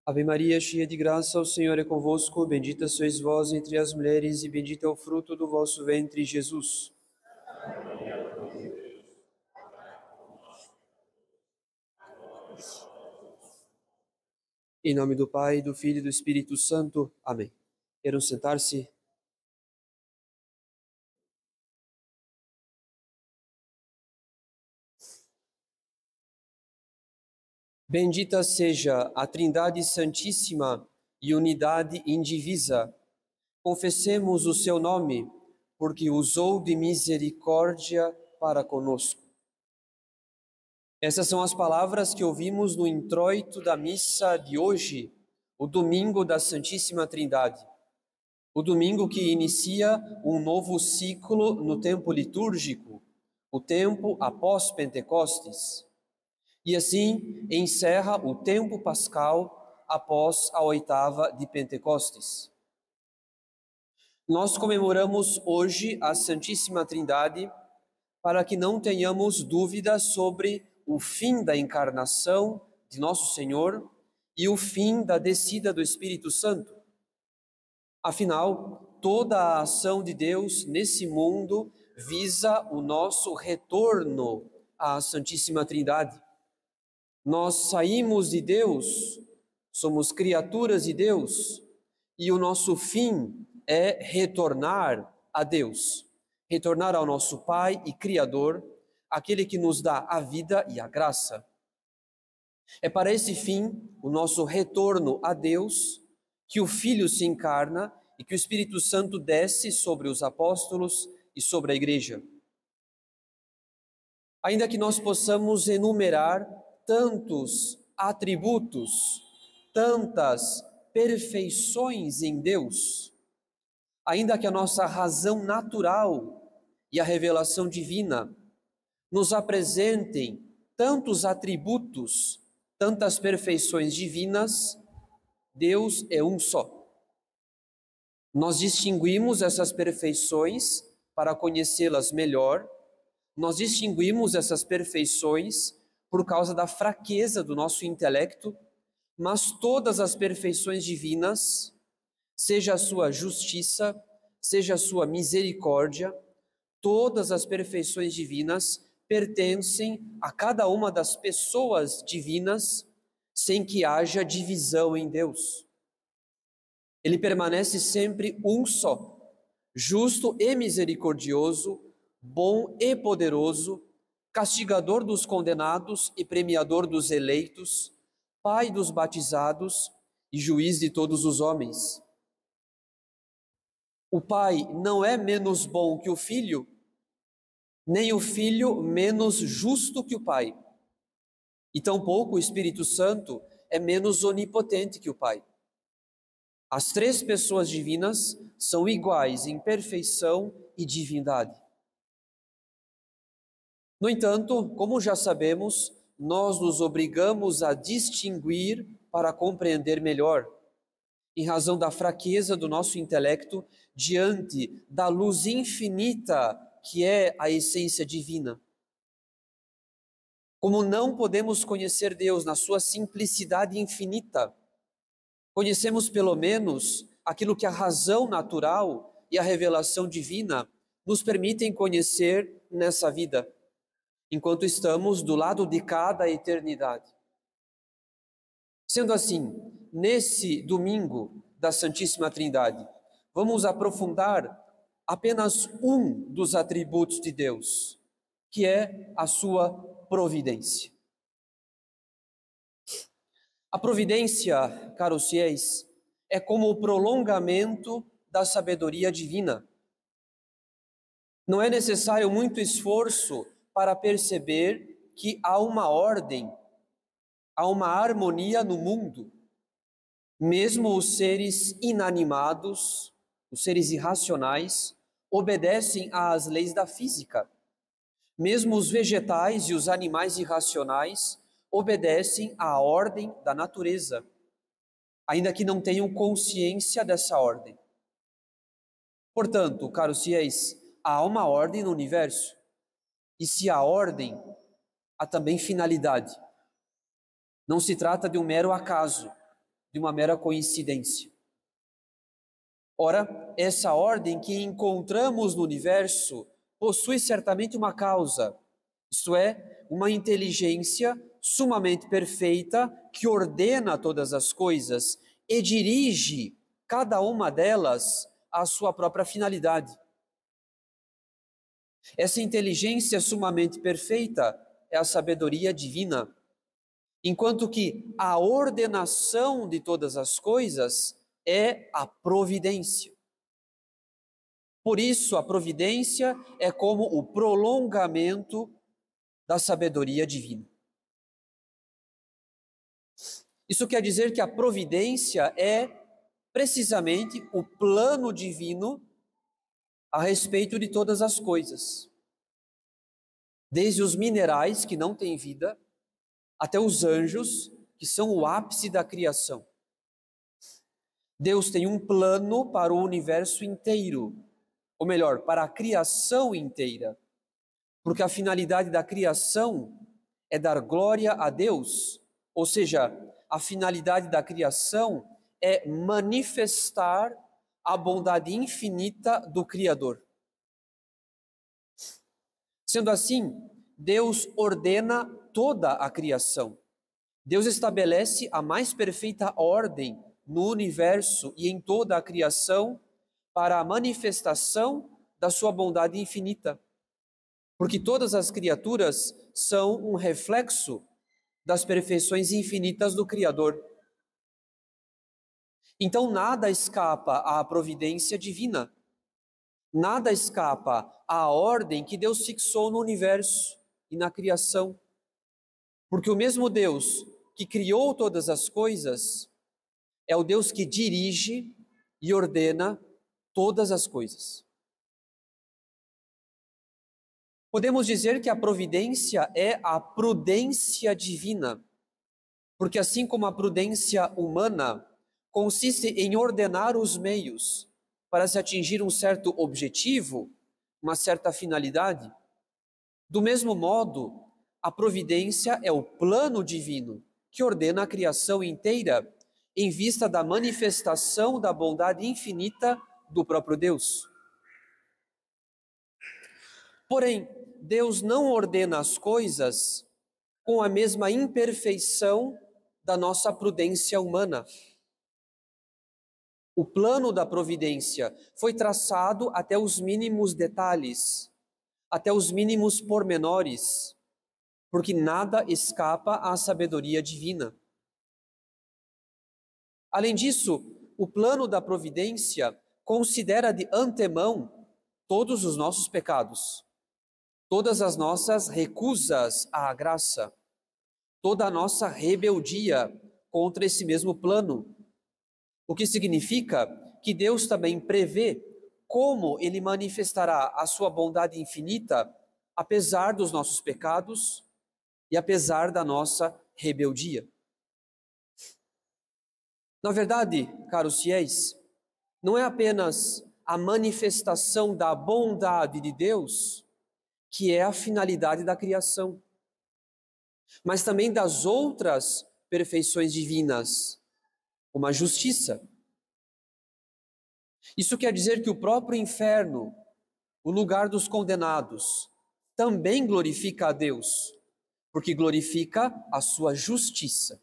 Ave Maria, cheia de graça, o Senhor é convosco. Bendita sois vós entre as mulheres, e bendito é o fruto do vosso ventre, Jesus. Em nome do Pai, do Filho e do Espírito Santo. Amém. Queiram sentar-se? Bendita seja a Trindade Santíssima e unidade indivisa. Confessemos o seu nome, porque usou de misericórdia para conosco. Essas são as palavras que ouvimos no introito da missa de hoje, o domingo da Santíssima Trindade. O domingo que inicia um novo ciclo no tempo litúrgico, o tempo após Pentecostes. E assim encerra o tempo pascal após a oitava de Pentecostes. Nós comemoramos hoje a Santíssima Trindade para que não tenhamos dúvidas sobre o fim da encarnação de Nosso Senhor e o fim da descida do Espírito Santo. Afinal, toda a ação de Deus nesse mundo visa o nosso retorno à Santíssima Trindade. Nós saímos de Deus, somos criaturas de Deus, e o nosso fim é retornar a Deus, retornar ao nosso Pai e Criador, aquele que nos dá a vida e a graça. É para esse fim, o nosso retorno a Deus, que o Filho se encarna e que o Espírito Santo desce sobre os apóstolos e sobre a Igreja. Ainda que nós possamos enumerar tantos atributos, tantas perfeições em Deus, ainda que a nossa razão natural e a revelação divina nos apresentem tantos atributos, tantas perfeições divinas, Deus é um só. Nós distinguimos essas perfeições para conhecê-las melhor, nós distinguimos essas perfeições por causa da fraqueza do nosso intelecto, mas todas as perfeições divinas, seja a sua justiça, seja a sua misericórdia, todas as perfeições divinas pertencem a cada uma das pessoas divinas, sem que haja divisão em Deus. Ele permanece sempre um só, justo e misericordioso, bom e poderoso, castigador dos condenados e premiador dos eleitos, Pai dos batizados e juiz de todos os homens. O Pai não é menos bom que o Filho, nem o Filho menos justo que o Pai. E tampouco o Espírito Santo é menos onipotente que o Pai. As três pessoas divinas são iguais em perfeição e divindade. No entanto, como já sabemos, nós nos obrigamos a distinguir para compreender melhor, em razão da fraqueza do nosso intelecto diante da luz infinita que é a essência divina. Como não podemos conhecer Deus na sua simplicidade infinita, conhecemos pelo menos aquilo que a razão natural e a revelação divina nos permitem conhecer nessa vida, enquanto estamos do lado de cada eternidade. Sendo assim, nesse domingo da Santíssima Trindade, vamos aprofundar apenas um dos atributos de Deus, que é a sua providência. A providência, caros fiéis, é como o prolongamento da sabedoria divina. Não é necessário muito esforço para perceber que há uma ordem, há uma harmonia no mundo. Mesmo os seres inanimados, os seres irracionais, obedecem às leis da física. Mesmo os vegetais e os animais irracionais obedecem à ordem da natureza, ainda que não tenham consciência dessa ordem. Portanto, caros fiéis, há uma ordem no universo. E se há ordem, há também finalidade. Não se trata de um mero acaso, de uma mera coincidência. Ora, essa ordem que encontramos no universo possui certamente uma causa, isto é, uma inteligência sumamente perfeita que ordena todas as coisas e dirige cada uma delas à sua própria finalidade. Essa inteligência sumamente perfeita é a sabedoria divina, enquanto que a ordenação de todas as coisas é a providência. Por isso, a providência é como o prolongamento da sabedoria divina. Isso quer dizer que a providência é precisamente o plano divino a respeito de todas as coisas. Desde os minerais que não têm vida, até os anjos, que são o ápice da criação. Deus tem um plano para o universo inteiro, ou melhor, para a criação inteira, porque a finalidade da criação é dar glória a Deus, ou seja, a finalidade da criação é manifestar a bondade infinita do Criador. Sendo assim, Deus ordena toda a criação. Deus estabelece a mais perfeita ordem no universo e em toda a criação para a manifestação da sua bondade infinita. Porque todas as criaturas são um reflexo das perfeições infinitas do Criador. Então nada escapa à providência divina. Nada escapa à ordem que Deus fixou no universo e na criação. Porque o mesmo Deus que criou todas as coisas é o Deus que dirige e ordena todas as coisas. Podemos dizer que a providência é a prudência divina, porque assim como a prudência humana consiste em ordenar os meios para se atingir um certo objetivo, uma certa finalidade, do mesmo modo, a providência é o plano divino que ordena a criação inteira em vista da manifestação da bondade infinita do próprio Deus. Porém, Deus não ordena as coisas com a mesma imperfeição da nossa prudência humana. O plano da providência foi traçado até os mínimos detalhes, até os mínimos pormenores, porque nada escapa à sabedoria divina. Além disso, o plano da providência considera de antemão todos os nossos pecados, todas as nossas recusas à graça, toda a nossa rebeldia contra esse mesmo plano, o que significa que Deus também prevê como Ele manifestará a sua bondade infinita, apesar dos nossos pecados e apesar da nossa rebeldia. Na verdade, caros fiéis, não é apenas a manifestação da bondade de Deus que é a finalidade da criação, mas também das outras perfeições divinas, como a justiça. Isso quer dizer que o próprio inferno, o lugar dos condenados, também glorifica a Deus, porque glorifica a sua justiça.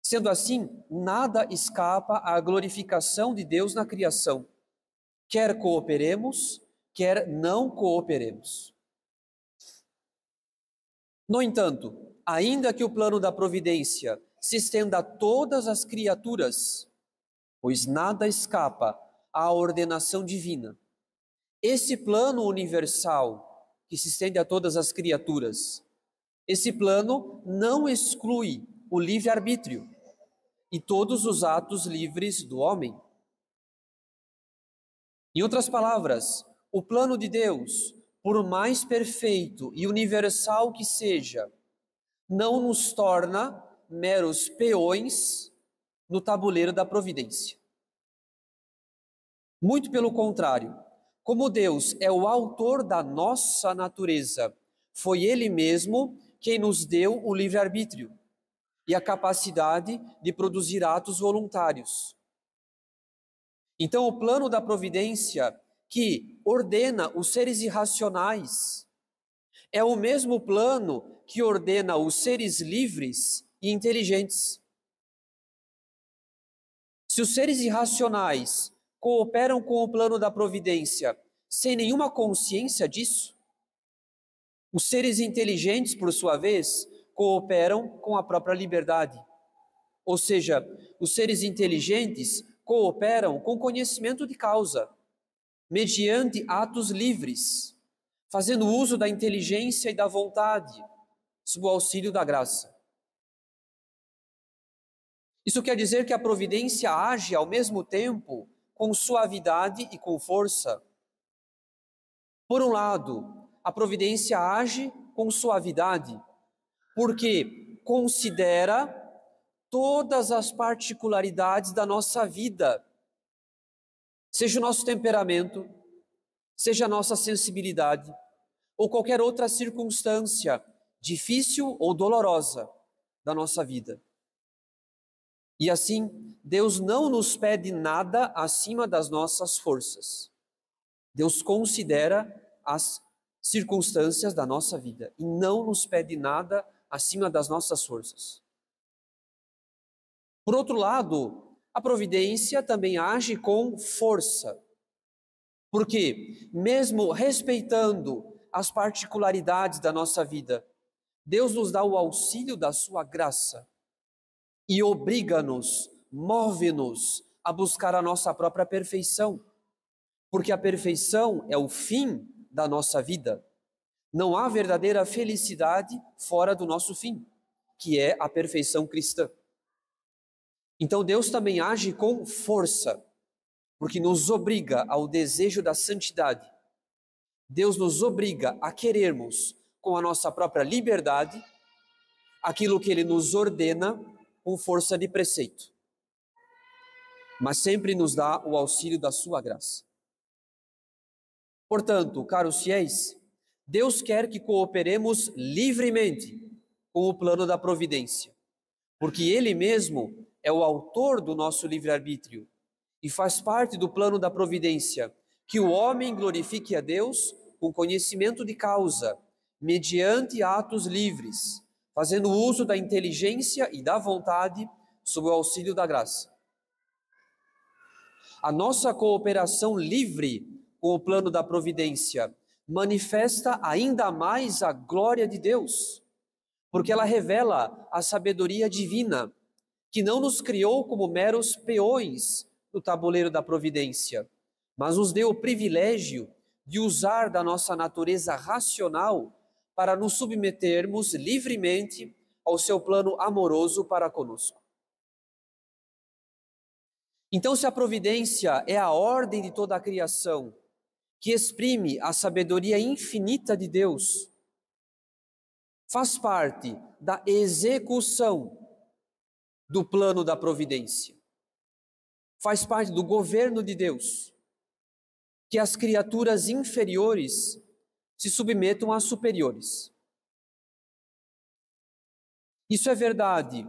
Sendo assim, nada escapa à glorificação de Deus na criação, quer cooperemos, quer não cooperemos. No entanto, ainda que o plano da providência se estenda a todas as criaturas, pois nada escapa à ordenação divina, esse plano universal que se estende a todas as criaturas, esse plano não exclui o livre-arbítrio e todos os atos livres do homem. Em outras palavras, o plano de Deus, por mais perfeito e universal que seja, não nos torna meros peões no tabuleiro da providência. Muito pelo contrário, como Deus é o autor da nossa natureza, foi Ele mesmo quem nos deu o livre-arbítrio. e a capacidade de produzir atos voluntários. Então, o plano da providência que ordena os seres irracionais é o mesmo plano que ordena os seres livres e inteligentes. Se os seres irracionais cooperam com o plano da providência sem nenhuma consciência disso, os seres inteligentes, por sua vez, cooperam com a própria liberdade. Ou seja, os seres inteligentes cooperam com conhecimento de causa, mediante atos livres, fazendo uso da inteligência e da vontade, sob o auxílio da graça. Isso quer dizer que a providência age ao mesmo tempo com suavidade e com força. Por um lado, a providência age com suavidade, porque considera todas as particularidades da nossa vida, seja o nosso temperamento, seja a nossa sensibilidade, ou qualquer outra circunstância difícil ou dolorosa da nossa vida. E assim, Deus não nos pede nada acima das nossas forças. Deus considera as circunstâncias da nossa vida e não nos pede nada acima das nossas forças. Por outro lado, a providência também age com força, porque mesmo respeitando as particularidades da nossa vida, Deus nos dá o auxílio da sua graça e obriga-nos, move-nos a buscar a nossa própria perfeição, porque a perfeição é o fim da nossa vida. Não há verdadeira felicidade fora do nosso fim, que é a perfeição cristã. Então Deus também age com força, porque nos obriga ao desejo da santidade. Deus nos obriga a querermos com a nossa própria liberdade aquilo que Ele nos ordena com força de preceito, mas sempre nos dá o auxílio da sua graça. Portanto, caros fiéis, Deus quer que cooperemos livremente com o plano da providência, porque Ele mesmo é o autor do nosso livre-arbítrio e faz parte do plano da providência que o homem glorifique a Deus com conhecimento de causa, mediante atos livres, fazendo uso da inteligência e da vontade sob o auxílio da graça. A nossa cooperação livre com o plano da providência manifesta ainda mais a glória de Deus, porque ela revela a sabedoria divina, que não nos criou como meros peões no tabuleiro da providência, mas nos deu o privilégio de usar da nossa natureza racional para nos submetermos livremente ao seu plano amoroso para conosco. Então, se a providência é a ordem de toda a criação, que exprime a sabedoria infinita de Deus, faz parte da execução do plano da providência. Faz parte do governo de Deus, que as criaturas inferiores se submetam às superiores. Isso é verdade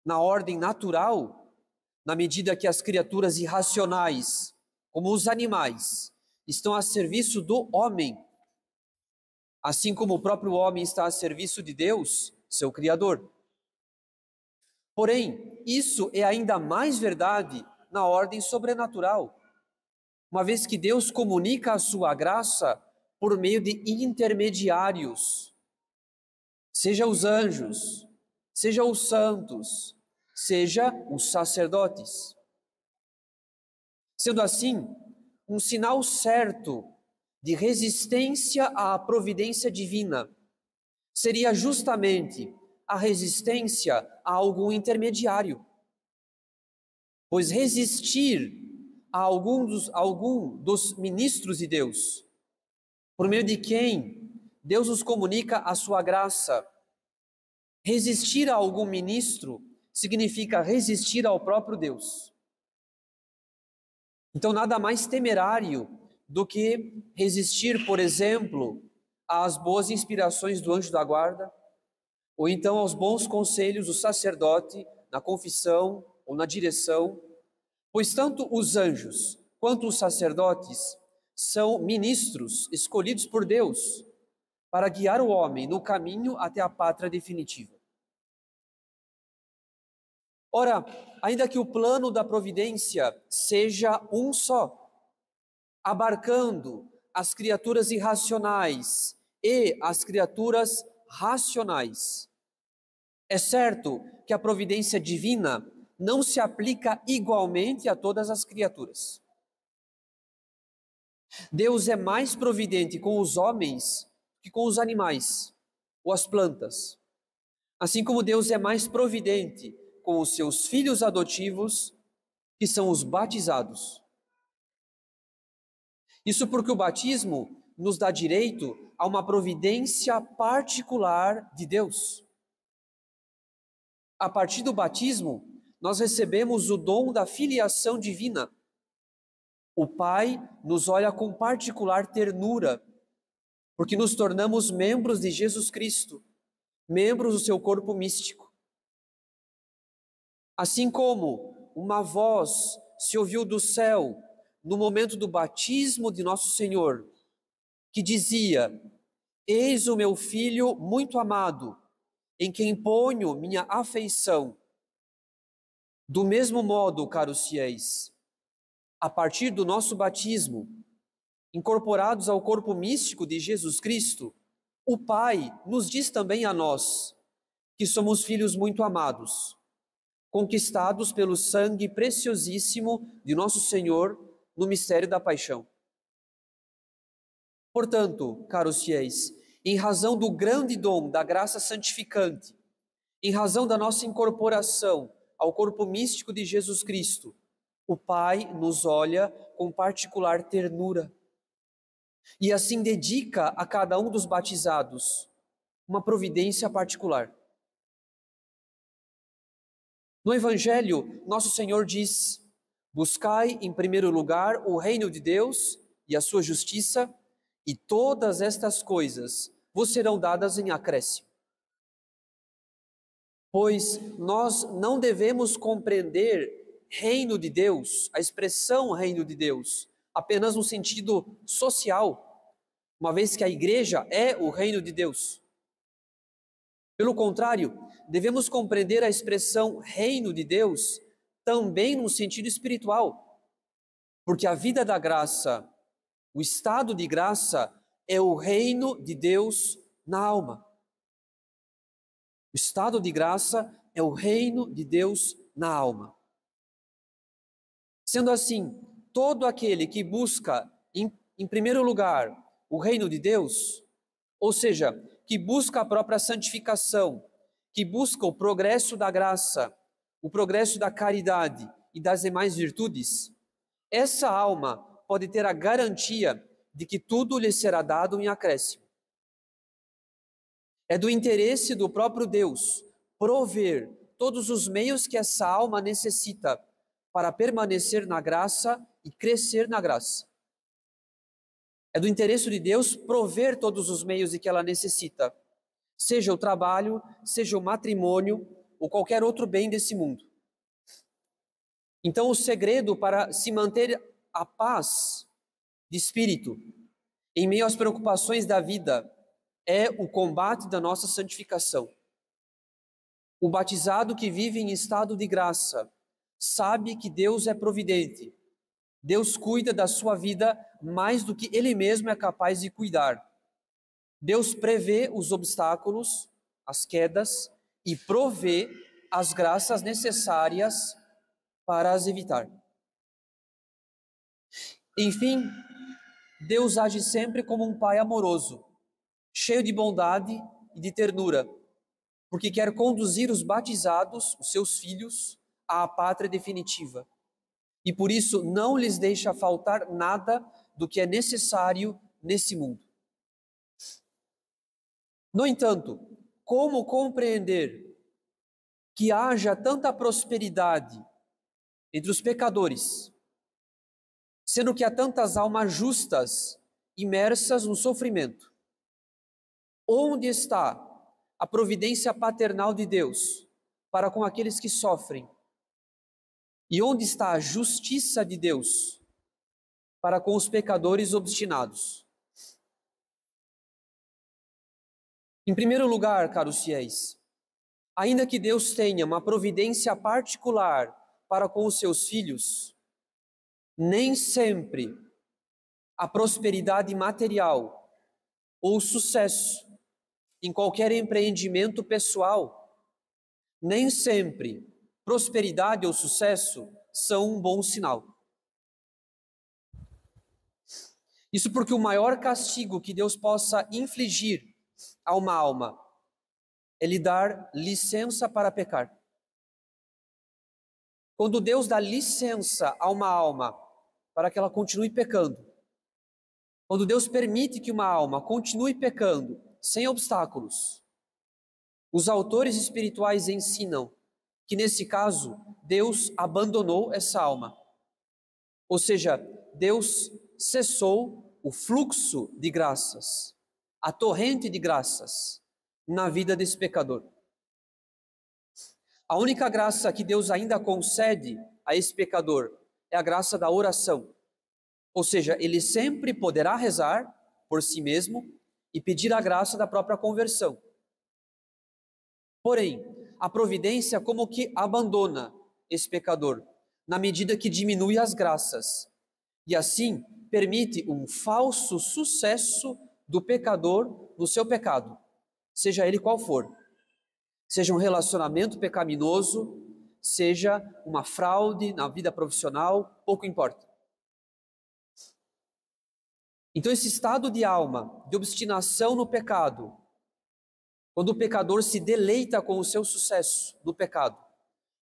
na ordem natural, na medida que as criaturas irracionais, como os animais, estão a serviço do homem, assim como o próprio homem está a serviço de Deus, seu Criador. Porém, isso é ainda mais verdade na ordem sobrenatural, uma vez que Deus comunica a sua graça por meio de intermediários, seja os anjos, seja os santos, seja os sacerdotes. Sendo assim, um sinal certo de resistência à providência divina seria justamente a resistência a algum intermediário, pois resistir a algum dos ministros de Deus, por meio de quem Deus nos comunica a sua graça, resistir a algum ministro significa resistir ao próprio Deus. Então, nada mais temerário do que resistir, por exemplo, às boas inspirações do anjo da guarda, ou então aos bons conselhos do sacerdote na confissão ou na direção, pois tanto os anjos quanto os sacerdotes são ministros escolhidos por Deus para guiar o homem no caminho até a pátria definitiva. Ora, ainda que o plano da providência seja um só, abarcando as criaturas irracionais e as criaturas racionais, é certo que a providência divina não se aplica igualmente a todas as criaturas. Deus é mais providente com os homens que com os animais ou as plantas, assim como Deus é mais providente com os seus filhos adotivos, que são os batizados. Isso porque o batismo nos dá direito a uma providência particular de Deus. A partir do batismo, nós recebemos o dom da filiação divina. O Pai nos olha com particular ternura, porque nos tornamos membros de Jesus Cristo, membros do seu corpo místico. Assim como uma voz se ouviu do céu no momento do batismo de nosso Senhor, que dizia: Eis o meu filho muito amado, em quem ponho minha afeição. Do mesmo modo, caros fiéis, a partir do nosso batismo, incorporados ao corpo místico de Jesus Cristo, o Pai nos diz também a nós que somos filhos muito amados, conquistados pelo sangue preciosíssimo de nosso Senhor no mistério da paixão. Portanto, caros fiéis, em razão do grande dom da graça santificante, em razão da nossa incorporação ao corpo místico de Jesus Cristo, o Pai nos olha com particular ternura e assim dedica a cada um dos batizados uma providência particular. No Evangelho, nosso Senhor diz: buscai em primeiro lugar o reino de Deus e a sua justiça, e todas estas coisas vos serão dadas em acréscimo. Pois nós não devemos compreender reino de Deus, a expressão reino de Deus, apenas no sentido social, uma vez que a igreja é o reino de Deus. Pelo contrário, devemos compreender a expressão reino de Deus também no sentido espiritual, porque a vida da graça, o estado de graça, é o reino de Deus na alma. O estado de graça é o reino de Deus na alma. Sendo assim, todo aquele que busca, em primeiro lugar, o reino de Deus, ou seja, que busca a própria santificação, que busca o progresso da graça, o progresso da caridade e das demais virtudes, essa alma pode ter a garantia de que tudo lhe será dado em acréscimo. É do interesse do próprio Deus prover todos os meios que essa alma necessita para permanecer na graça e crescer na graça. É do interesse de Deus prover todos os meios de que ela necessita, seja o trabalho, seja o matrimônio ou qualquer outro bem desse mundo. Então, o segredo para se manter a paz de espírito em meio às preocupações da vida é o combate da nossa santificação. O batizado que vive em estado de graça sabe que Deus é providente. Deus cuida da sua vida mais do que ele mesmo é capaz de cuidar. Deus prevê os obstáculos, as quedas e provê as graças necessárias para as evitar. Enfim, Deus age sempre como um pai amoroso, cheio de bondade e de ternura, porque quer conduzir os batizados, os seus filhos, à pátria definitiva. E por isso não lhes deixa faltar nada do que é necessário nesse mundo. No entanto, como compreender que haja tanta prosperidade entre os pecadores, sendo que há tantas almas justas imersas no sofrimento? Onde está a providência paternal de Deus para com aqueles que sofrem? E onde está a justiça de Deus para com os pecadores obstinados? Em primeiro lugar, caros fiéis, ainda que Deus tenha uma providência particular para com os seus filhos, nem sempre a prosperidade material ou o sucesso em qualquer empreendimento pessoal, nem sempre prosperidade ou sucesso são um bom sinal. Isso porque o maior castigo que Deus possa infligir a uma alma é lhe dar licença para pecar. Quando Deus dá licença a uma alma para que ela continue pecando, quando Deus permite que uma alma continue pecando sem obstáculos, os autores espirituais ensinam que nesse caso Deus abandonou essa alma. Ou seja, Deus cessou o fluxo de graças, a torrente de graças na vida desse pecador. A única graça que Deus ainda concede a esse pecador é a graça da oração. Ou seja, ele sempre poderá rezar por si mesmo e pedir a graça da própria conversão. Porém, a providência como que abandona esse pecador na medida que diminui as graças e assim permite um falso sucesso do pecador no seu pecado, seja ele qual for. Seja um relacionamento pecaminoso, seja uma fraude na vida profissional, pouco importa. Então esse estado de alma, de obstinação no pecado, quando o pecador se deleita com o seu sucesso no pecado,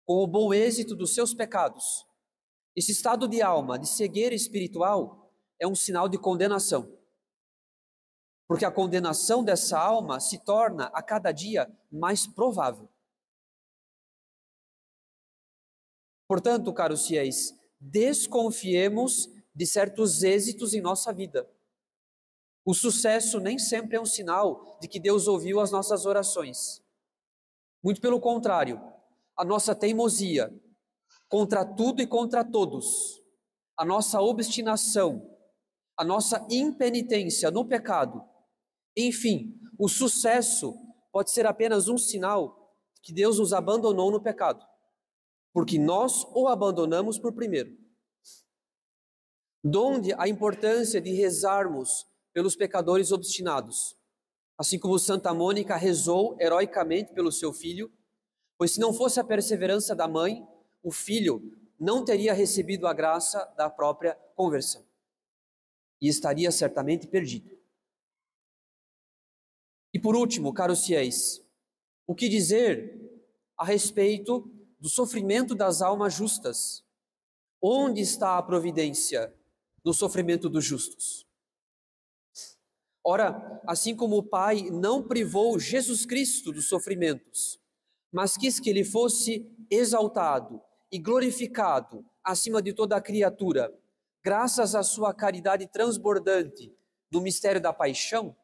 com o bom êxito dos seus pecados, esse estado de alma, de cegueira espiritual, é um sinal de condenação. Porque a condenação dessa alma se torna a cada dia mais provável. Portanto, caros fiéis, desconfiemos de certos êxitos em nossa vida. O sucesso nem sempre é um sinal de que Deus ouviu as nossas orações. Muito pelo contrário, a nossa teimosia contra tudo e contra todos, a nossa obstinação, a nossa impenitência no pecado, enfim, o sucesso pode ser apenas um sinal que Deus nos abandonou no pecado, porque nós o abandonamos por primeiro. Donde a importância de rezarmos pelos pecadores obstinados, assim como Santa Mônica rezou heroicamente pelo seu filho, pois se não fosse a perseverança da mãe, o filho não teria recebido a graça da própria conversão e estaria certamente perdido. E por último, caros fiéis, o que dizer a respeito do sofrimento das almas justas? Onde está a providência no sofrimento dos justos? Ora, assim como o Pai não privou Jesus Cristo dos sofrimentos, mas quis que ele fosse exaltado e glorificado acima de toda a criatura, graças à sua caridade transbordante no mistério da paixão,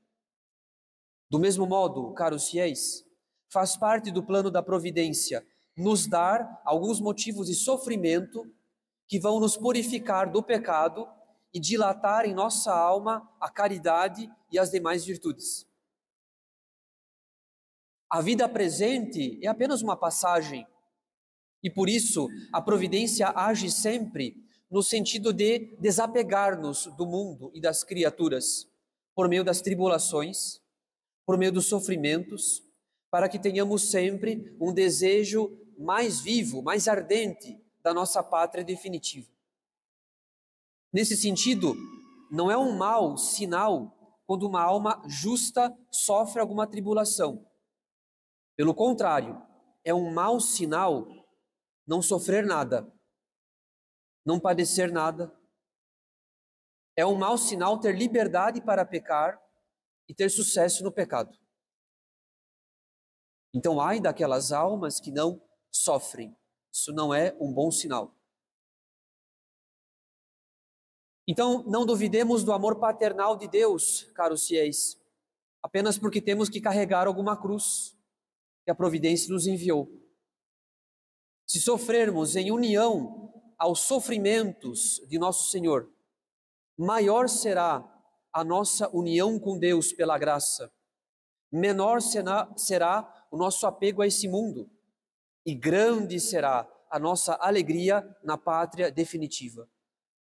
do mesmo modo, caros fiéis, faz parte do plano da providência nos dar alguns motivos de sofrimento que vão nos purificar do pecado e dilatar em nossa alma a caridade e as demais virtudes. A vida presente é apenas uma passagem e por isso a providência age sempre no sentido de desapegar-nos do mundo e das criaturas por meio das tribulações, por meio dos sofrimentos, para que tenhamos sempre um desejo mais vivo, mais ardente da nossa pátria definitiva. Nesse sentido, não é um mau sinal quando uma alma justa sofre alguma tribulação. Pelo contrário, é um mau sinal não sofrer nada, não padecer nada. É um mau sinal ter liberdade para pecar e ter sucesso no pecado. Então, ai daquelas almas que não sofrem. Isso não é um bom sinal. Então, não duvidemos do amor paternal de Deus, caros fiéis. apenas porque temos que carregar alguma cruz que a providência nos enviou. Se sofrermos em união aos sofrimentos de nosso Senhor, maior será a nossa união com Deus pela graça, menor será o nosso apego a esse mundo, e grande será a nossa alegria na pátria definitiva.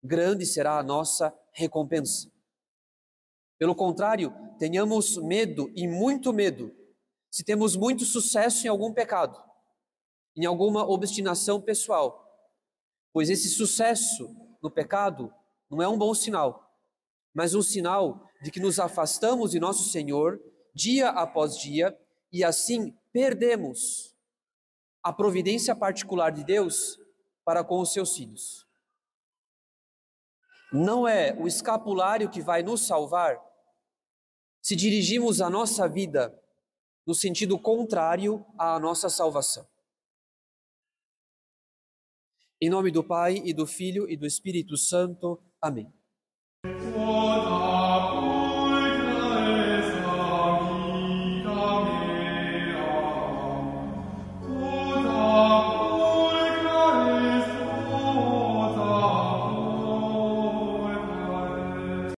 Grande será a nossa recompensa. Pelo contrário, tenhamos medo e muito medo se temos muito sucesso em algum pecado, em alguma obstinação pessoal, pois esse sucesso no pecado não é um bom sinal, mas um sinal de que nos afastamos de nosso Senhor dia após dia e assim perdemos a providência particular de Deus para com os seus filhos. Não é o escapulário que vai nos salvar se dirigimos a nossa vida no sentido contrário à nossa salvação. Em nome do Pai, e do Filho, e do Espírito Santo. Amém.